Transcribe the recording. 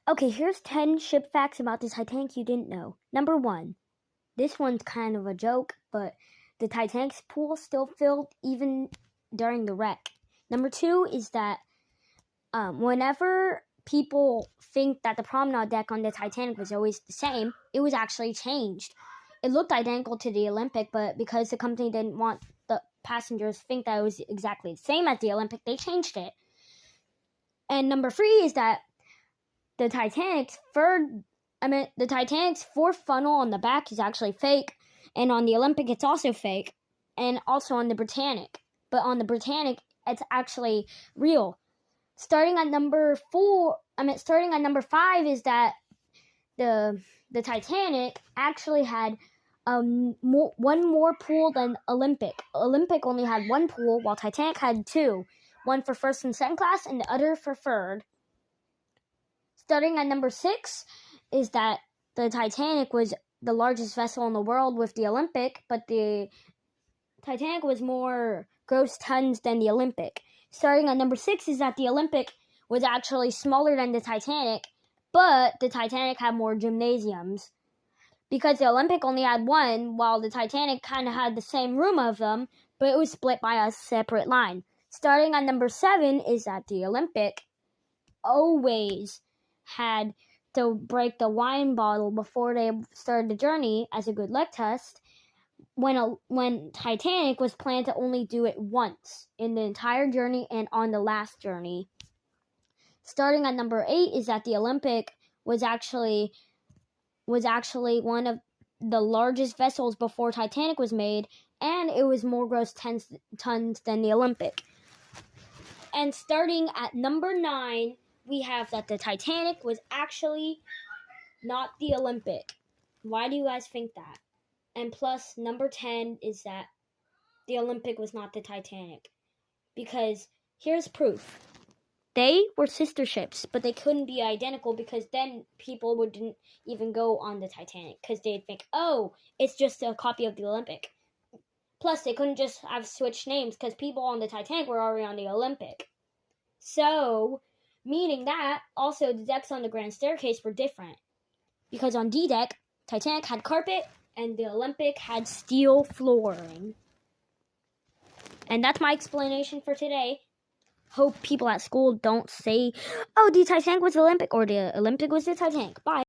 Okay, here's 10 ship facts about the Titanic you didn't know. Number 1. This one's kind of a joke, but the Titanic's pool still filled even during the wreck. Number 2 is that whenever people think that the promenade deck on the Titanic was always the same, it was actually changed. It looked identical to the Olympic, but because the company didn't want the passengers to think that it was exactly the same as the Olympic, they changed it. And number 3 is that the Titanic's fourth funnel on the back is actually fake, and on the Olympic it's also fake, and also on the Britannic. But on the Britannic, it's actually real. Starting at number 5 is that the Titanic actually had one more pool than Olympic. Olympic only had one pool, while Titanic had two, one for first and second class, and the other for third. Starting at number 6 is that the Titanic was the largest vessel in the world with the Olympic, but the Titanic was more gross tons than the Olympic. Starting at number 6 is that the Olympic was actually smaller than the Titanic, but the Titanic had more gymnasiums. Because the Olympic only had one, while the Titanic kind of had the same room of them, but it was split by a separate line. Starting at number 7 is that the Olympic always had to break the wine bottle before they started the journey as a good luck test, when Titanic was planned to only do it once in the entire journey and on the last journey. Starting at number 8 is that the Olympic was actually one of the largest vessels before Titanic was made, and it was more gross tons than the Olympic. And starting at number 9, we have that the Titanic was actually not the Olympic. Why do you guys think that? And plus, number 10 is that the Olympic was not the Titanic. Because here's proof. They were sister ships, but they couldn't be identical because then people wouldn't even go on the Titanic because they'd think, oh, it's just a copy of the Olympic. Plus, they couldn't just have switched names because people on the Titanic were already on the Olympic. So, meaning that also the decks on the Grand Staircase were different. Because on D deck, Titanic had carpet and the Olympic had steel flooring. And that's my explanation for today. Hope people at school don't say, oh, the Titanic was the Olympic or the Olympic was the Titanic. Bye.